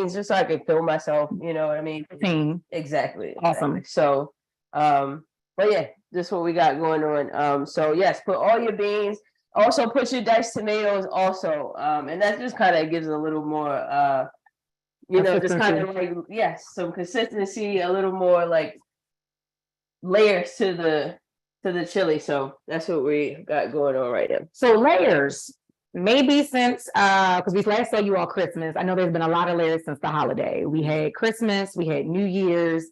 beans just so I can fill myself, you know what I mean? Exactly. Awesome. So, but yeah, this is what we got going on. So yes, put all your beans. Also put your diced tomatoes also. And that just kind of gives a little more, just kind of like, yes, some consistency, a little more like layers to the chili. So that's what we got going on right now. So layers, maybe since because we last saw you all Christmas. I know there's been a lot of layers since the holiday. We had Christmas, we had New Year's.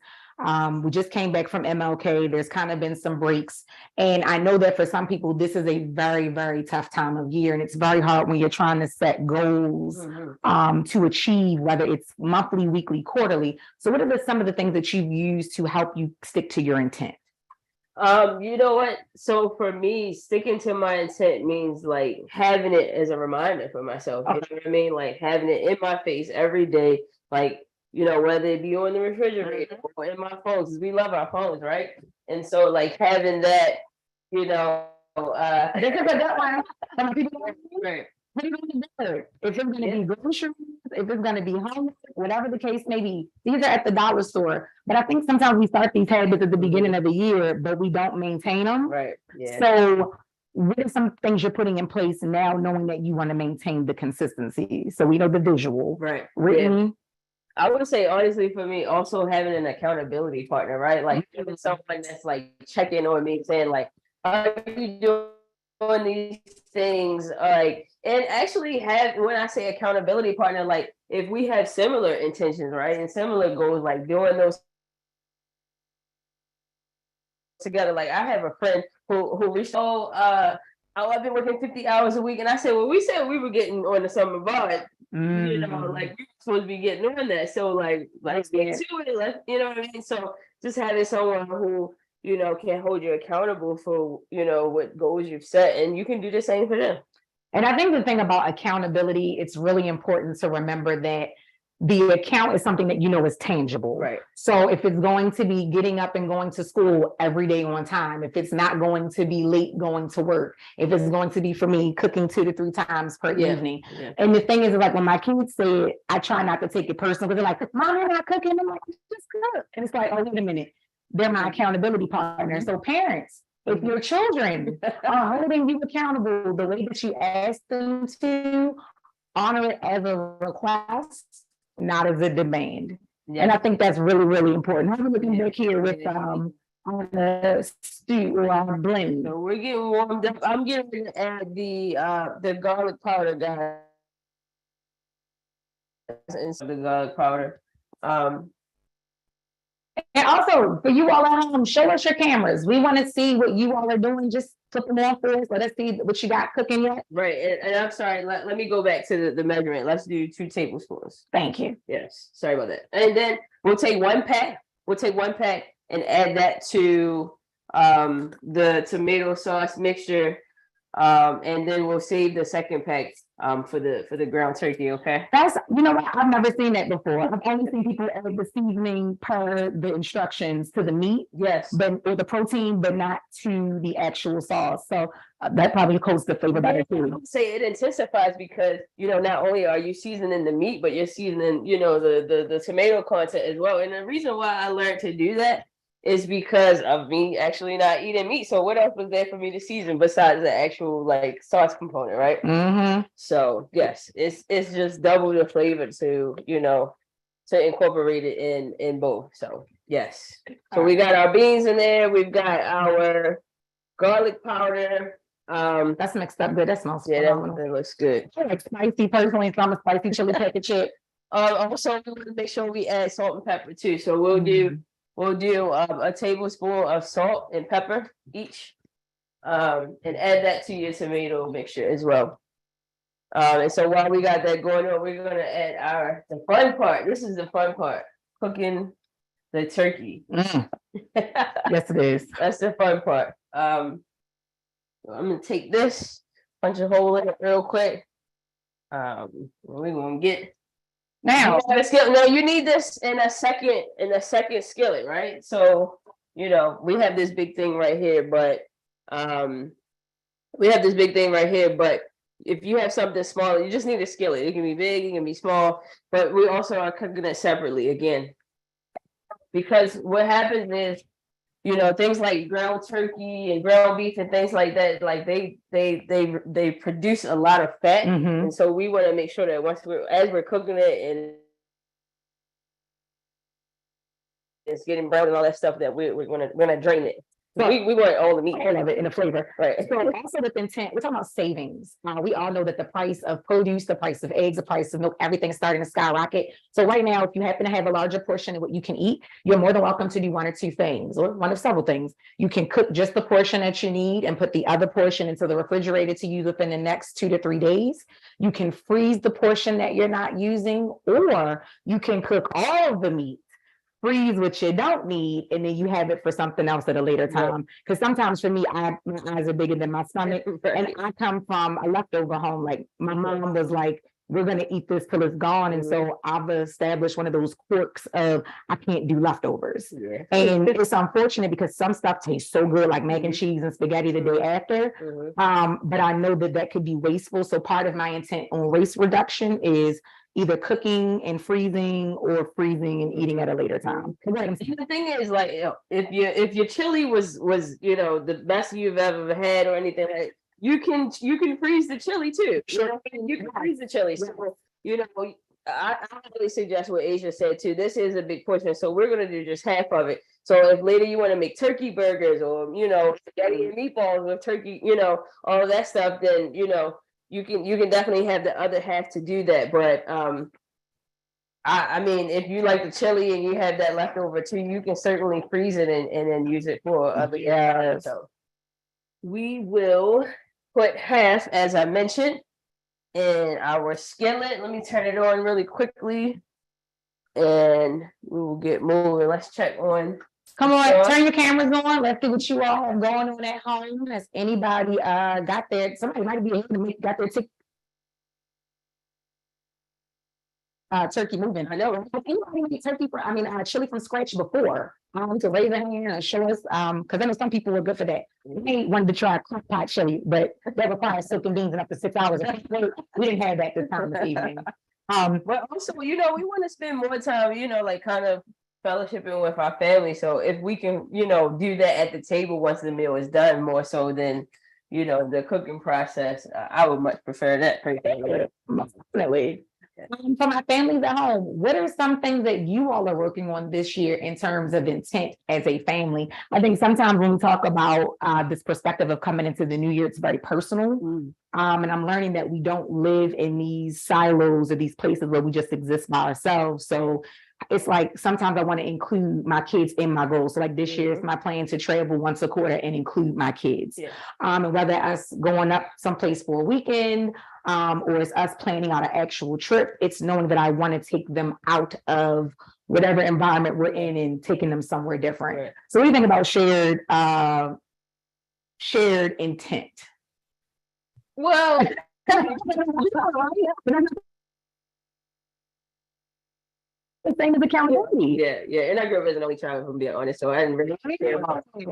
We just came back from MLK. There's kind of been some breaks. And I know that for some people, this is a very, very tough time of year. And it's very hard when you're trying to set goals to achieve, whether it's monthly, weekly, quarterly. So what are some of the things that you've used to help you stick to your intent? You know what? So for me, sticking to my intent means like having it as a reminder for myself. You know what I mean? Like having it in my face every day, like, whether it be on the refrigerator or in my phone, because we love our phones, right? And so like having that, this is a good one. Right. If it's going to be groceries, if it's going to be home, whatever the case may be, these are at the dollar store. But I think sometimes we start these habits at the beginning of the year, but we don't maintain them. Right. Yeah. So what are some things you're putting in place now, knowing that you want to maintain the consistency? So we know the visual. Right. Written. Yeah. I would say, honestly, for me, also having an accountability partner, right? Like even someone that's like checking on me, saying like, "Are you doing these things?" Like, and actually when I say accountability partner, like if we have similar intentions, right, and similar goals, like doing those together. Like I have a friend who reached, I've been working 50 hours a week, and I said, well, we said we were getting on the summer bar. Like we're supposed to be getting on that. So like, let's get to it. What I mean? So just having someone who, can hold you accountable for, what goals you've set, and you can do the same for them. And I think the thing about accountability, it's really important to remember that the account is something that is tangible. Right. So if it's going to be getting up and going to school every day on time, if it's not going to be late going to work, if it's going to be, for me, cooking 2 to 3 times per evening. Yeah. And the thing is, like when my kids say it, I try not to take it personal, because they're like, "Mom, you're not cooking." I'm like, "Just cook." And it's like, oh, wait a minute. They're my accountability partner. So parents, if your children are holding you accountable the way that you ask them to, honor it as a request, not as a demand. Yeah. And I think that's really, really important. I'm looking back here with on the stew or on blend. So we're getting warmed up. I'm getting ready to add the garlic powder, guys. Into the garlic powder. And also, for you all at home, show us your cameras. We want to see what you all are doing. Just flip them off for us. Let us see what you got cooking yet. Right. And I'm sorry, let me go back to the measurement. Let's do 2 tablespoons. Thank you. Yes. Sorry about that. And then we'll take 1 pack. And add that to the tomato sauce mixture. And then we'll save the second pack for the ground turkey. Okay. That's, what, I've never seen that before. I've only seen people add the seasoning per the instructions to the meat. Yes. Or the protein, but not to the actual sauce. So that probably coats the flavor better too. I would say it intensifies because not only are you seasoning the meat, but you're seasoning the tomato content as well. And the reason why I learned to do that is because of me actually not eating meat. So what else was there for me to season besides the actual like sauce component, right? Mm-hmm. So yes, it's just double the flavor to to incorporate it in both. So yes. So we got our beans in there. We've got our garlic powder. That's mixed up good. That smells phenomenal. That looks good. I like spicy personally, so I'm a spicy chili pepper chip. Also, we want to make sure we add salt and pepper too. So we'll do a tablespoon of salt and pepper each, and add that to your tomato mixture as well. And so while we got that going on, we're gonna add the fun part. This is the fun part: cooking the turkey. Yes, it is. That's the fun part. I'm gonna take this, punch a hole in it real quick. We're gonna get. Now you need this in a second skillet, right? So we have this big thing right here, but if you have something smaller, you just need a skillet. It can be big, it can be small, but we also are cooking it separately again. Because what happens is, things like ground turkey and ground beef and things like that, like they produce a lot of fat. Mhm. And so we want to make sure that as we're cooking it and it's getting brown and all that stuff, that we're gonna drain it. So We want all the meat. all of it in the flavor. Right. So also with intent, we're talking about savings. We all know that the price of produce, the price of eggs, the price of milk, everything is starting to skyrocket. So right now, if you happen to have a larger portion of what you can eat, you're more than welcome to do one or two things, or one of several things. You can cook just the portion that you need and put the other portion into the refrigerator to use within the next 2 to 3 days. You can freeze the portion that you're not using, or you can cook all of the meat, freeze what you don't need, and then you have it for something else at a later time. Because sometimes for me, my eyes are bigger than my stomach, and I come from a leftover home. Like my mom was like, "We're gonna eat this till it's gone," and so I've established one of those quirks of I can't do leftovers. Yeah. And it's unfortunate because some stuff tastes so good, like mac and cheese and spaghetti the day after. But I know that could be wasteful. So part of my intent on waste reduction is either cooking and freezing, or freezing and eating at a later time. The thing is, like, if your chili was the best you've ever had or anything, like, you can freeze the chili too. Sure. You can freeze the chili. So, I really suggest what Asia said too. This is a big portion, so we're gonna do just half of it. So if later you want to make turkey burgers, or spaghetti and meatballs with turkey, all of that stuff, then you can definitely have the other half to do that. But I mean, if you like the chili and you have that left over too, you can certainly freeze it and then use it for other. So we will put half, as I mentioned, in our skillet. Let me turn it on really quickly, and we will get moving. Let's check on. Come on, turn your cameras on. Let's see what you all have going on at home. Has anybody got their? Somebody might be able to got their turkey moving. I know. Have anybody made turkey chili from scratch before? To raise a hand and show us, because I know some people were good for that. We wanted to try crock pot chili, but that requires soaking beans in up to 6 hours. We didn't have that this time this evening. But also, we want to spend more time, like kind of fellowshipping with our family. So if we can, do that at the table once the meal is done, more so than, the cooking process, I would much prefer that. Definitely. For my families at home, what are some things that you all are working on this year in terms of intent as a family? I think sometimes when we talk about this perspective of coming into the new year, it's very personal. And I'm learning that we don't live in these silos or these places where we just exist by ourselves. So it's like sometimes I want to include my kids in my goals. So like this year, it's my plan to travel once a quarter and include my kids. And whether us going up someplace for a weekend, or it's us planning out an actual trip, it's knowing that I want to take them out of whatever environment we're in and taking them somewhere different. Right. So what do you think about shared intent? Well, the same as accountability. Yeah. And I grew up as an only child, if I'm being honest, so I didn't really care about it.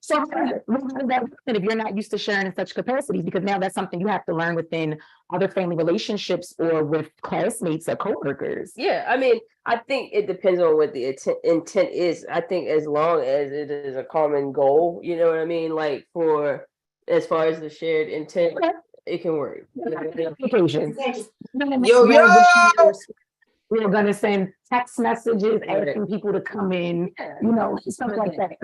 So how does that happen if you're not used to sharing in such capacities? Because now that's something you have to learn within other family relationships or with classmates or coworkers. Yeah, I mean, I think it depends on what the intent is. I think as long as it is a common goal, you know what I mean? Like as far as the shared intent, it can work. Yo! We're going to send text messages asking people to come in, stuff like that.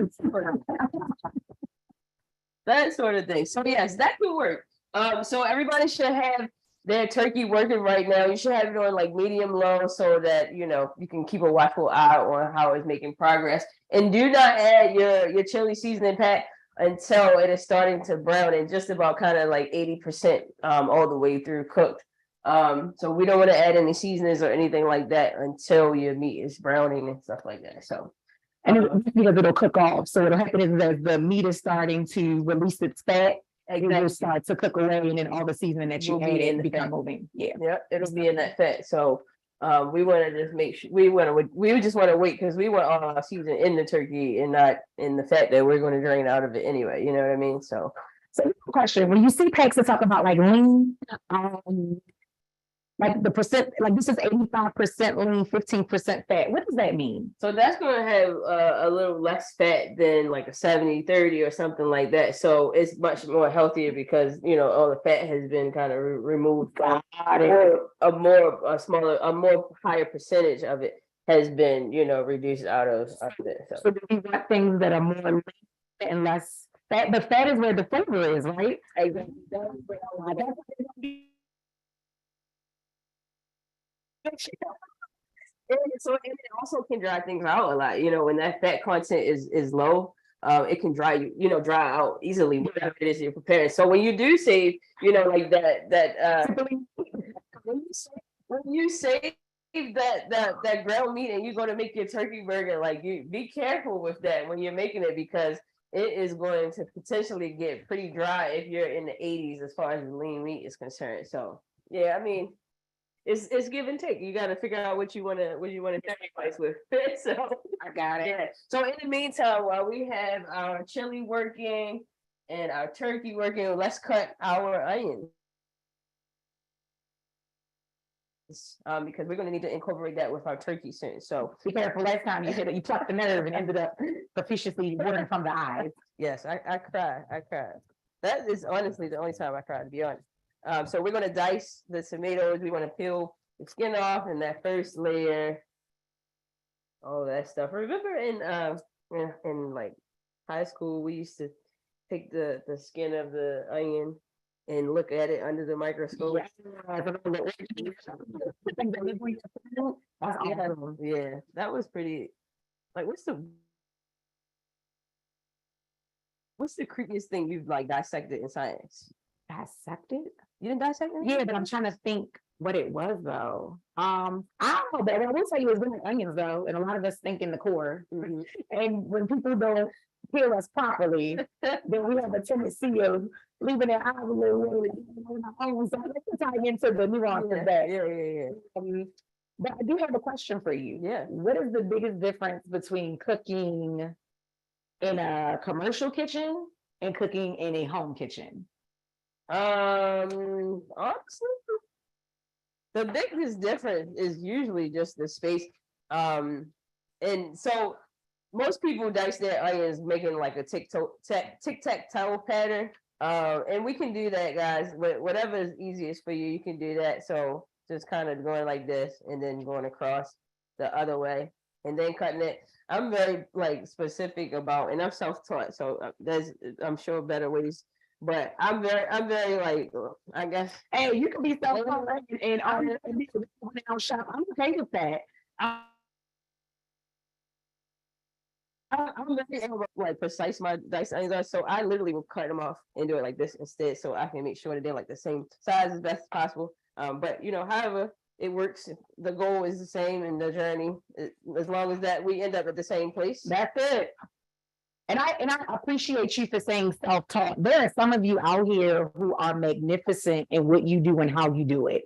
That sort of thing. So yes, that could work. So everybody should have their turkey working right now. You should have it on like medium low so that, you can keep a watchful eye on how it's making progress. And do not add your chili seasoning pack until it is starting to brown and just about kind of like 80% all the way through cooked. So we don't want to add any seasonings or anything like that until your meat is browning and stuff like that. So, and it'll cook off. So what'll happen is as the meat is starting to release its fat, it will start to cook away, and then all the seasoning that you added become moving. Yeah, it'll be in that fat. So, we want to just make sure we just want to wait because we want all our seasoning in the turkey and not in the fat that we're going to drain out of it anyway. You know what I mean? So So question, when you see packs that talk about like lean, like the percent, like this is 85% lean, 15% fat. What does that mean? So that's going to have a little less fat than like a 70-30 or something like that. So it's much more healthier because, all the fat has been kind of removed. Or a more higher percentage of it has been, reduced out of it. So do we want things that are more lean and less fat? The fat is where the flavor is, right? Exactly. And it also can dry things out a lot. When that fat content is low, it can dry out easily whatever it is you're preparing. So when you do save, like that when you save that ground meat and you're going to make your turkey burger, like you be careful with that when you're making it, because it is going to potentially get pretty dry if you're in the 80s as far as the lean meat is concerned. So yeah, I mean, it's give and take. You got to figure out what you want to sacrifice with. So I got it. Yeah. So in the meantime, while we have our chili working and our turkey working, let's cut our onions. Because we're going to need to incorporate that with our turkey soon. So be careful. Last time you plucked the nerve and ended up profusely watering from the eyes. Yes, I cried. That is honestly the only time I cried, to be honest. So we're going to dice the tomatoes. We want to peel the skin off, and that first layer, all that stuff. Remember in like high school, we used to take the skin of the onion and look at it under the microscope. Yeah, that was pretty. Like, what's the creepiest thing you've like dissected in science? Dissected? You didn't dissect it? Yeah, but I'm trying to think what it was though. I don't know, but I will tell you it's really onions though, and a lot of us think in the core. Mm-hmm. And when people don't hear us properly, then we have a tendency of leaving their eyes a little. So let's tie into the nuance of that. Yeah. But I do have a question for you. Yeah. What is the biggest difference between cooking in a commercial kitchen and cooking in a home kitchen? Honestly, the biggest difference is usually just the space. And so most people dice their onions making like a tic-tac-toe pattern. And we can do that, guys. Whatever is easiest for you, you can do that. So just kind of going like this and then going across the other way and then cutting it. I'm very like specific about, and I'm self-taught, so there's I'm sure better ways. But I'm very like, I guess. Hey, you can be self-taught and I'm shop. I'm okay with that. I'm very like precise my dice onions are, so I literally will cut them off and do it like this instead, so I can make sure that they're like the same size as best as possible. But however it works, the goal is the same in the journey. As long as that we end up at the same place, that's it. And I appreciate you for saying self-taught. There are some of you out here who are magnificent in what you do and how you do it.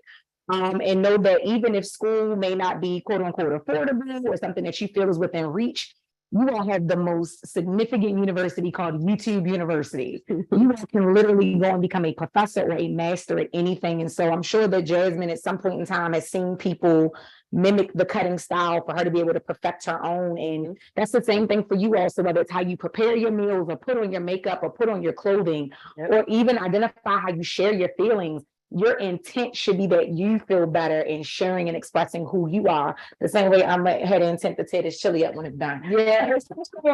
And know that even if school may not be quote unquote affordable or something that you feel is within reach, you all have the most significant university called YouTube University. You all can literally go and become a professor or a master at anything. And so I'm sure that Jasmine at some point in time has seen people mimic the cutting style for her to be able to perfect her own. And that's the same thing for you also, whether it's how you prepare your meals or put on your makeup or put on your clothing, or even identify how you share your feelings. Your intent should be that you feel better in sharing and expressing who you are. The same way I'm had intent to tear this chili up when it's done. Yeah,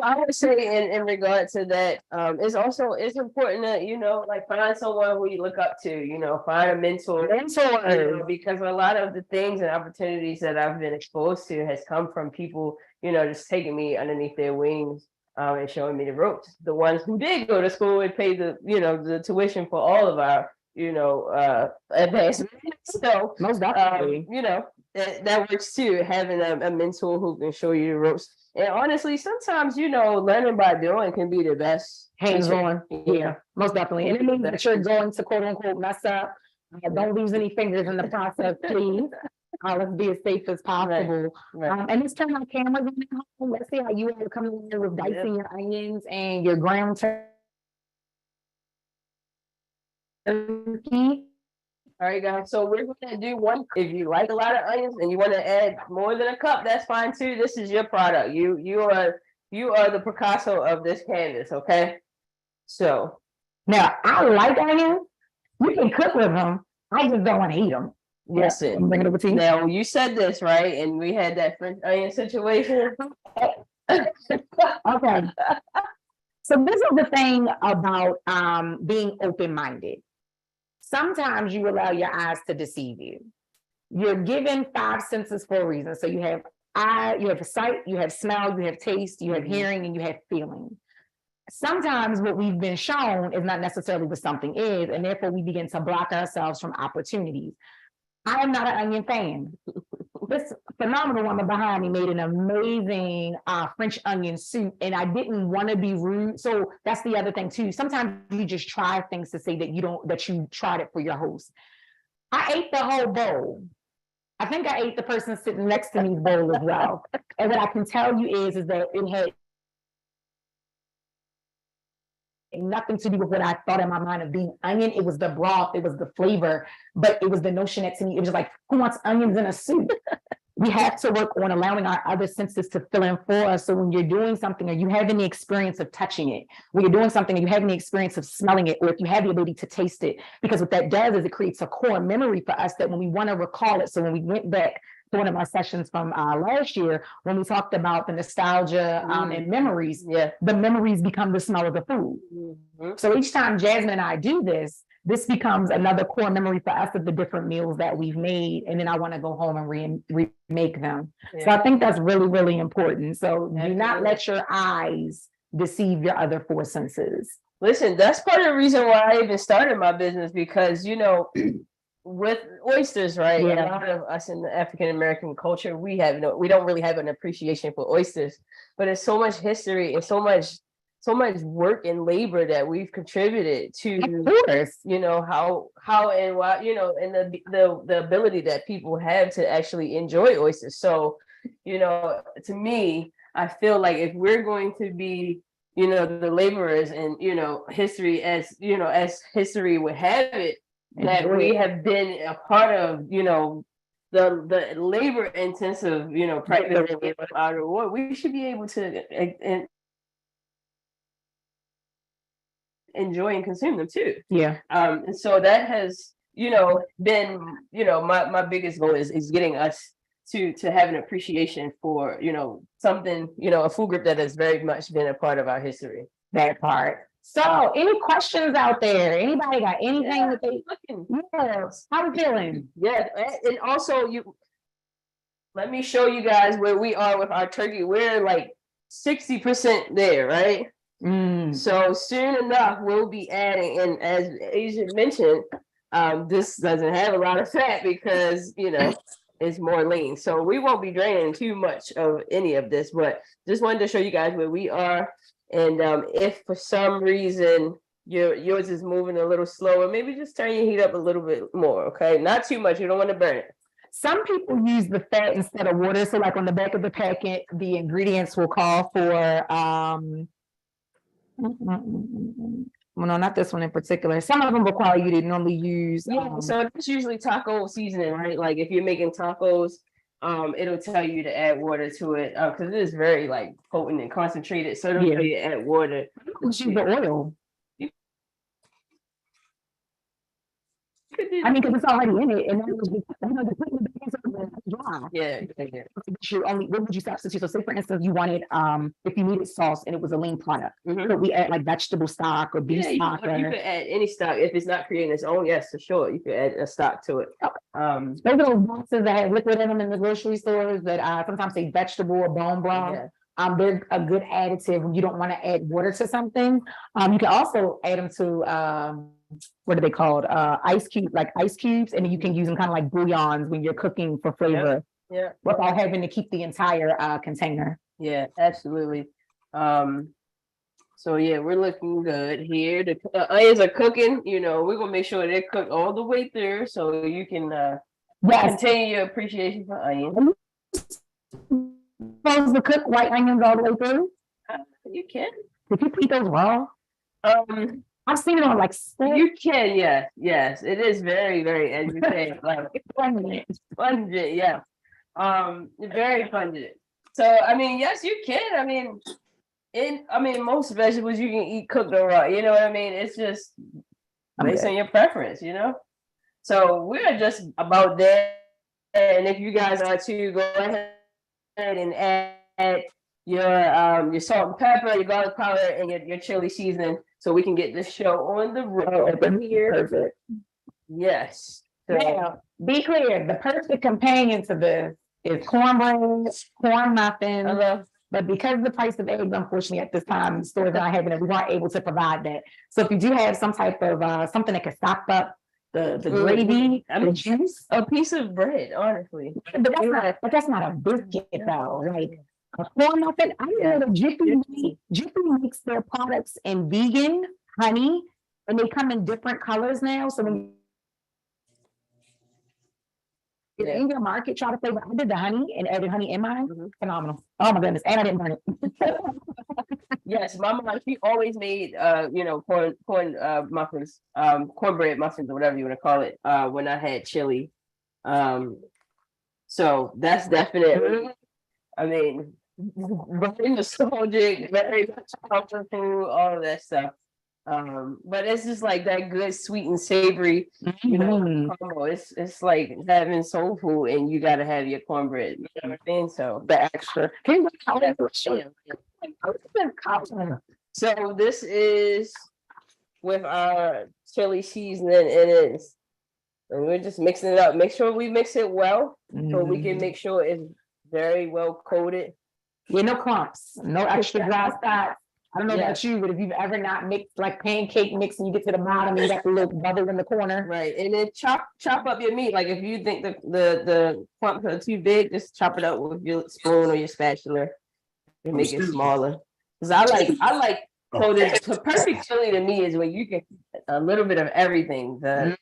I would say in regard to that, it's important to like find someone who you look up to. Find a mentor. Because a lot of the things and opportunities that I've been exposed to has come from people just taking me underneath their wings. And showing me the ropes. The ones who did go to school and pay the tuition for all of our advancement. So most definitely, that works too. Having a mentor who can show you the ropes. And honestly, sometimes learning by doing can be the best. Hands-on, yeah, most definitely. And it means that you're going to quote unquote mess up. Don't lose any fingers in the process, please. Let's be as safe as possible. Right. And let's turn our cameras on at home. Let's see how you are coming in with dicing your onions and your ground turkey. turkey. All right, guys. So we're gonna do one. If you like a lot of onions and you want to add more than a cup, that's fine too. This is your product. You are the Picasso of this canvas. Okay. So Now I like onions. You can cook with them. I just don't want to eat them. listen. I'm bringing it over to you. Now you said this right, and we had that French onion situation. Okay. So this is the thing about being open-minded. Sometimes you allow your eyes to deceive you. You're given 5 senses for a reason. So you have eye, you have sight, you have smell, you have taste, you have hearing, and you have feeling. Sometimes what we've been shown is not necessarily what something is, and therefore we begin to block ourselves from opportunities. I am not an onion fan. This phenomenal woman behind me made an amazing French onion soup, and I didn't want to be rude. So that's the other thing too. Sometimes you just try things to say that you tried it for your host. I ate the whole bowl. I think I ate the person sitting next to me's bowl as well. And what I can tell you is that it had nothing to do with what I thought in my mind of being onion. It was the broth, it was the flavor, but it was the notion that to me, it was just like, who wants onions in a soup? We have to work on allowing our other senses to fill in for us. So when you're doing something or you have any experience of touching it, when you're doing something and you have any experience of smelling it, or if you have the ability to taste it, because what that does is it creates a core memory for us that when we want to recall it. So when we went back to one of our sessions from last year, when we talked about the nostalgia and memories, the memories become the smell of the food. So each time Jasmine and I do this becomes another core memory for us of the different meals that we've made. And then I want to go home and remake them. So I think that's really, really important. So do not let your eyes deceive your other 4 senses. Listen, that's part of the reason why I even started my business, because, with oysters, right? A lot of us in the African American culture, we don't really have an appreciation for oysters, but it's so much history and so much work and labor that we've contributed to, how and why, and the ability that people have to actually enjoy oysters. So, to me, I feel like if we're going to be, the laborers and, history as history would have it, that we have been a part of, the labor intensive, practice of our reward, we should be able to enjoy and consume them too. And so that has, been, my biggest goal is getting us to have an appreciation for, something, a food group that has very much been a part of our history. That part. So, any questions out there? Anybody got anything that they looking? Yes. How are we feeling? Yeah, and also let me show you guys where we are with our turkey. We're like 60% there, right? So soon enough, we'll be adding, and as Asia mentioned, this doesn't have a lot of fat because it's more lean. So we won't be draining too much of any of this, but just wanted to show you guys where we are. And if for some reason yours is moving a little slower, maybe just turn your heat up a little bit more, okay? Not too much, you don't want to burn it. Some people use the fat instead of water. So like on the back of the packet, the ingredients will call for, well, no, not this one in particular. Some of them require you to normally use. So it's usually taco seasoning, right? Like if you're making tacos, it'll tell you to add water to it because it is very like potent and concentrated. So it'll tell you to add water. Use the oil. I mean, because it's already in it, and then the dry. What would you substitute? So, say for instance, you wanted if you needed sauce and it was a lean product, could we add like vegetable stock or beef stock? You could add any stock if it's not creating its own. Yes, for sure, you could add a stock to it. Those are those boxes that have liquid in them in the grocery stores that sometimes say vegetable or bone broth. They're a good additive when you don't want to add water to something. You can also add them to what are they called? Ice cubes, and then you can use them kind of like bouillons when you're cooking for flavor. Without having to keep the entire container. Yeah, absolutely. So we're looking good here. The onions are cooking. We're gonna make sure they're cooked all the way through, so you can continue your appreciation for onions. Supposed to cook white onions all the way through? You can. Did you eat those raw? I've seen it on like You can, yes. It is very, very, as you say, like pungent. pungent, yeah. Very pungent. So I mean, yes, you can. I mean, most vegetables you can eat cooked or raw. You know what I mean? It's just based on your preference, you know. So we're just about there. And if you guys are too, go ahead and add your salt and pepper, your garlic powder, and your chili seasoning, so we can get this show on the road here. Perfect. Yes. So, Now, be clear, the perfect companion to this is cornbread, corn muffins. But because of the price of eggs, unfortunately, at this time, stores are not having it, we weren't able to provide that. So if you do have some type of something that can stop up the gravy, the juice, a piece of bread, honestly. but that's not a biscuit though. Like a corn muffin, I know that Jiffy makes their products in vegan honey, and they come in different colors now. So when in your market, try to flavor. I did the honey and added honey in mine. Phenomenal. Oh my goodness. And I didn't burn it. Yes, my mom, she always made corn muffins, cornbread muffins or whatever you want to call it, when I had chili. So that's definitely, I mean, very nostalgic, very much comfort food, all of that stuff. But it's just like that good sweet and savory, combo. It's like having soul food and you gotta have your cornbread. You know what I mean? So the extra. So this is with our chili seasoning in it. And we're just mixing it up. Make sure we mix it well so we can make sure it's very well coated. Yeah, no clumps, no extra dry spots. I don't know about you, but if you've ever not mixed like pancake mix and you get to the bottom and you got the little bubble in the corner. Right. And then chop up your meat. Like if you think the clumps are too big, just chop it up with your spoon or your spatula and make it smaller. Because I like so the perfect chili to me is when you get a little bit of everything. The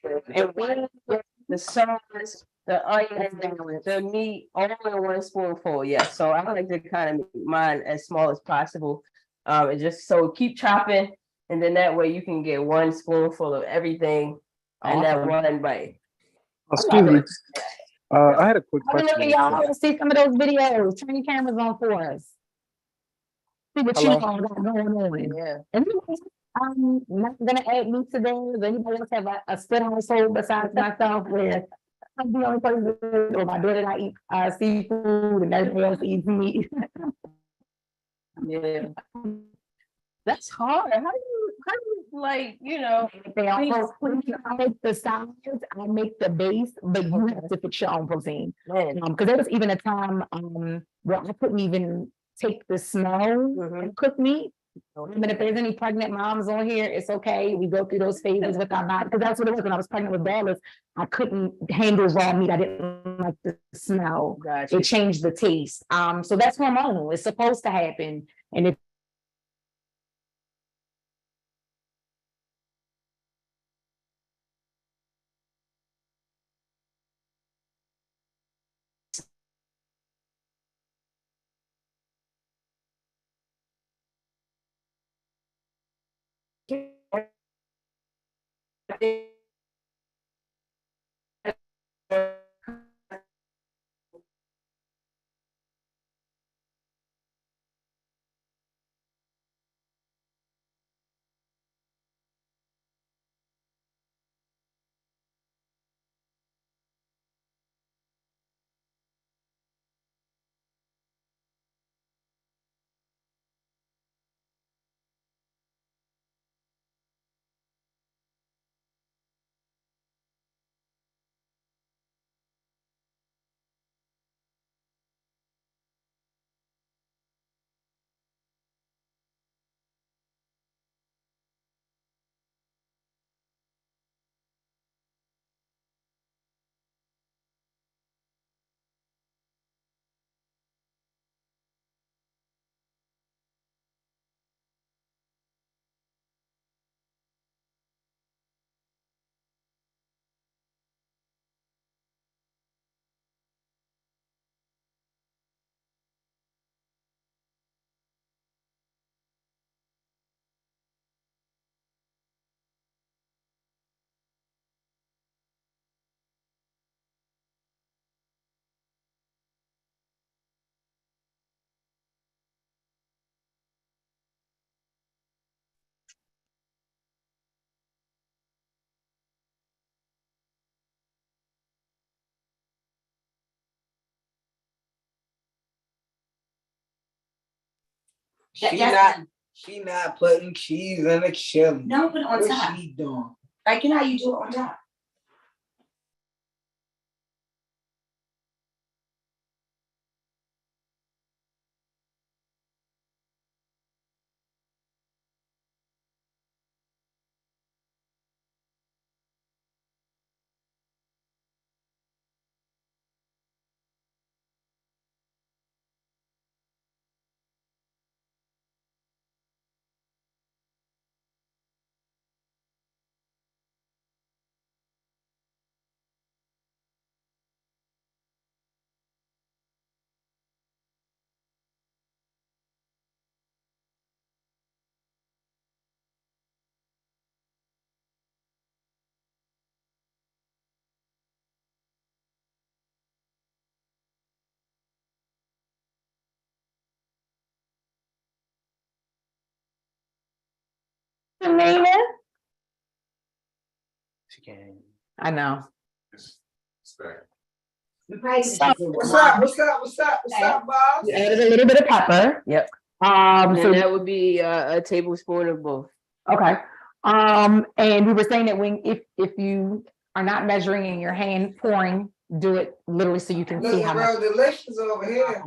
sauce, the onion, the meat, all in one spoonful. Yeah. So I like to kind of make mine as small as possible. And just so keep chopping, and then that way you can get one spoonful of everything and that one bite. Excuse me. I had a quick question. Y'all, let's see some of those videos. Turn your cameras on for us. See what you all got going on. Yeah. I'm not gonna add meat today. Does anybody else have a split household besides myself where I'm the only person, or my daughter not eat seafood and everybody else eats meat? Yeah. That's hard. How do you like, I make the sides, I make the base, but you have to fix your own protein. Because there was even a time where I couldn't even take the smell and cook meat. But if there's any pregnant moms on here, it's okay. We go through those phases with our body, because that's what it was when I was pregnant with Dallas. I couldn't handle raw meat. I didn't like the smell. Gotcha. It changed the taste. So that's hormonal. It's supposed to happen. And if She not putting cheese in the chili. No, put it on top. What she doing? Like, you know how you do it on top. She can. I know. What's up, Bob? You added a little bit of pepper. Yep. So And that would be a tablespoon of both. okay. And we were saying that if you are not measuring in your hand pouring, do it literally so you can see how much. Real delicious over here.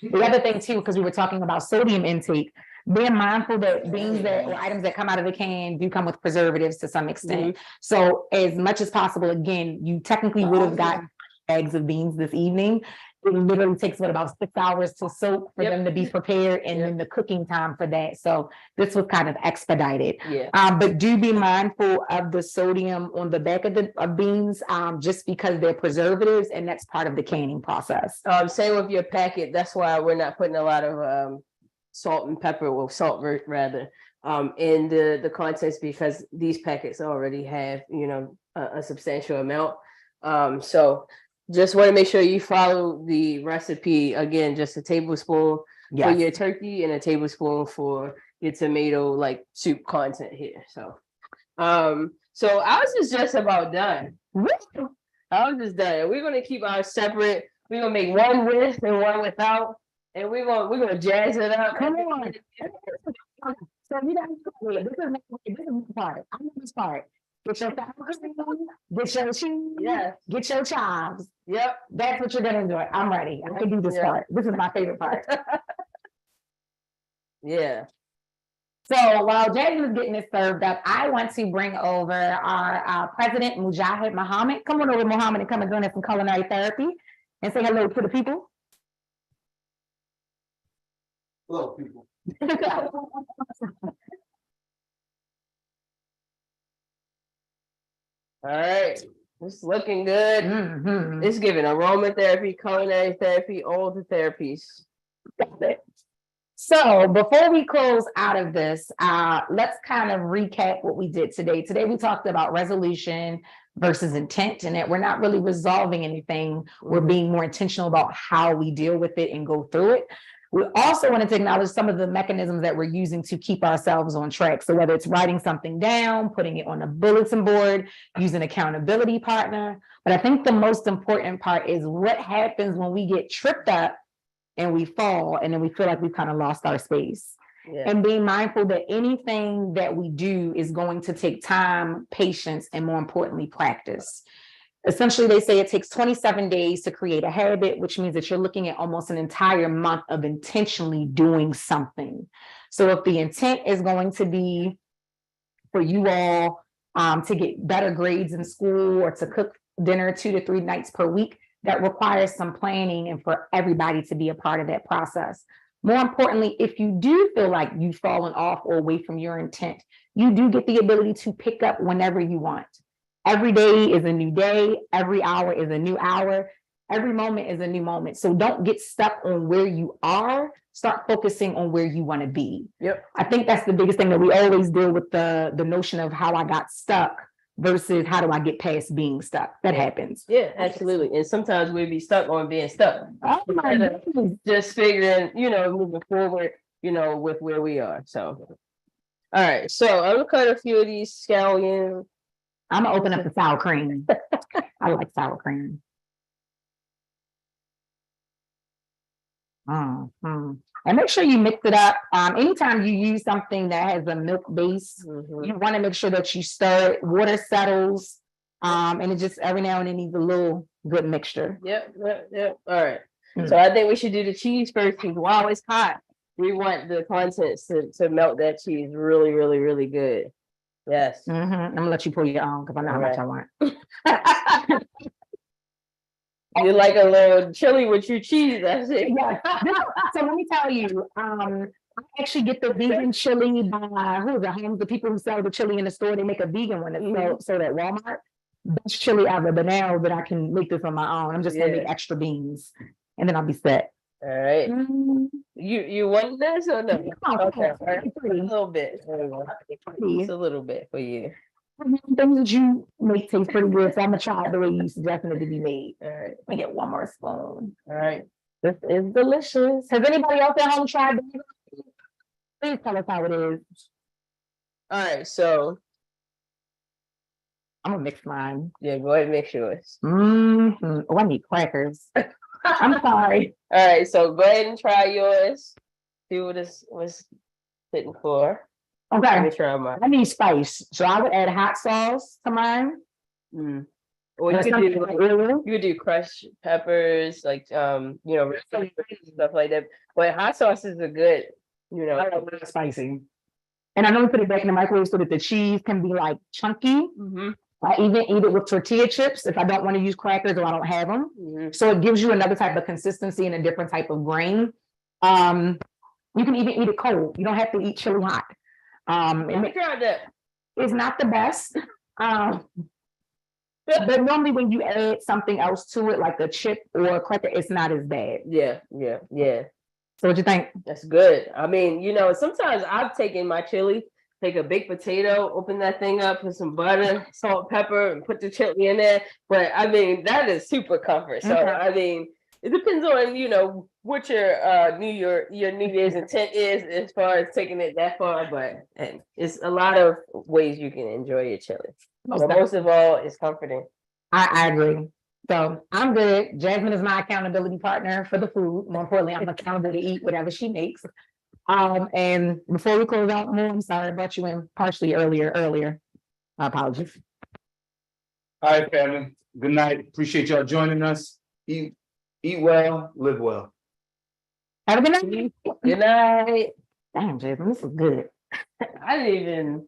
The other thing too, because we were talking about sodium intake, being mindful that beans that or items that come out of the can do come with preservatives to some extent. So as much as possible, again, you technically would have gotten bags of beans this evening. It literally takes about 6 hours to soak for them to be prepared, and then the cooking time for that. So this was kind of expedited. But do be mindful of the sodium on the back of the beans, just because they're preservatives, and that's part of the canning process. Same with your packet. That's why we're not putting a lot of salt and pepper, well, salt rather, in the contents, because these packets already have, a substantial amount. So just want to make sure you follow the recipe. Again, just a tablespoon for your turkey and a tablespoon for your tomato soup content here. So ours is just about done. I was just done. We're gonna keep ours separate. We're gonna make one with and one without, and we're gonna jazz it up. Come on. So you guys, this is the part. I know this part. Get your sour cream, get your cheese, get your chives. Yep. That's what you're gonna do. I'm ready. I can do this part. This is my favorite part. Yeah. So while James is getting this served up, I want to bring over our president, Mujahid Muhammad. Come on over, Muhammad, and come and join us in Culinary Therapy and say hello to the people. Hello, people. All right, it's looking good. It's giving aromatherapy, culinary therapy, all the therapies. So before we close out of this, let's kind of recap what we did today. Today we talked about resolution versus intent, and that we're not really resolving anything. We're being more intentional about how we deal with it and go through it. We also wanted to acknowledge some of the mechanisms that we're using to keep ourselves on track. So whether it's writing something down, putting it on a bulletin board, using an accountability partner. But I think the most important part is what happens when we get tripped up and we fall, and then we feel like we've kind of lost our space. And being mindful that anything that we do is going to take time, patience, and more importantly, practice. Essentially, they say it takes 27 days to create a habit, which means that you're looking at almost an entire month of intentionally doing something. So if the intent is going to be for you all to get better grades in school or to cook dinner 2 to 3 nights per week, that requires some planning and for everybody to be a part of that process. More importantly, if you do feel like you've fallen off or away from your intent, you do get the ability to pick up whenever you want. Every day is a new day. Every hour is a new hour. Every moment is a new moment. So don't get stuck on where you are. Start focusing on where you want to be. I think that's the biggest thing, that we always deal with the notion of how I got stuck versus how do I get past being stuck. That happens. Yeah, absolutely. And sometimes we'll be stuck on being stuck. Oh my goodness. Just figuring, moving forward, with where we are. So, all right. So I'm gonna cut a few of these scallions. I'm gonna open up the sour cream. I like sour cream. And make sure you mix it up. Anytime you use something that has a milk base, Mhm. you want to make sure that you stir it, water settles, and it just every now and then needs a little good mixture. Yep. All right. Mm. So I think we should do the cheese first because while it's hot, we want the contents to melt that cheese really, really, really good. Yes. I'm gonna let you pull your own because I know how much I want. You like a little chili with your cheese, that's it. Yeah. So let me tell you, I actually get the vegan chili by who is it? The people who sell the chili in the store, they make a vegan one that's sold at Walmart. Best chili ever, but now that I can make this on my own, I'm just gonna make extra beans and then I'll be set. All right. You want this or no? Okay. All right. A little bit. Just a little bit for you. Things that you make taste pretty good, so I'm gonna try it the way you suggested it to be made. All right. Let me get one more spoon. All right. This is delicious. Has anybody else at home tried it? Please tell us how it is. All right. So I'm gonna mix mine. yeah, go ahead and mix yours. Oh, I need crackers. I'm sorry. All right. So go ahead and try yours. See what this was sitting for. Let me Okay. try mine. I need spice, so I would add hot sauce to mine. Or you could do crushed peppers, like red peppers, stuff like that. But hot sauces are good, I like a little spicy. And I know we put it back in the microwave so that the cheese can be like chunky. I even eat it with tortilla chips if I don't want to use crackers or I don't have them. So it gives you another type of consistency and a different type of grain. You can even eat it cold. You don't have to eat chili hot. It's not the best. But normally when you add something else to it, like a chip or a cracker, it's not as bad. Yeah. So what you think? That's good. I mean, sometimes I've taken my chili, take a baked potato, open that thing up, put some butter, salt, pepper, and put the chili in there. But I mean, that is super comfort. So I mean, it depends on what your New Year's intent is as far as taking it that far. But it's a lot of ways you can enjoy your chili. But most of all, it's comforting. I agree. So I'm good. Jasmine is my accountability partner for the food. More importantly, I'm accountable to eat whatever she makes. And before we close out, I'm sorry I brought you in partially earlier. My apologies. All right, family. Good night. Appreciate y'all joining us. Eat well, live well. Have a good night. Good night. Damn, Jasmine, this is good. I didn't even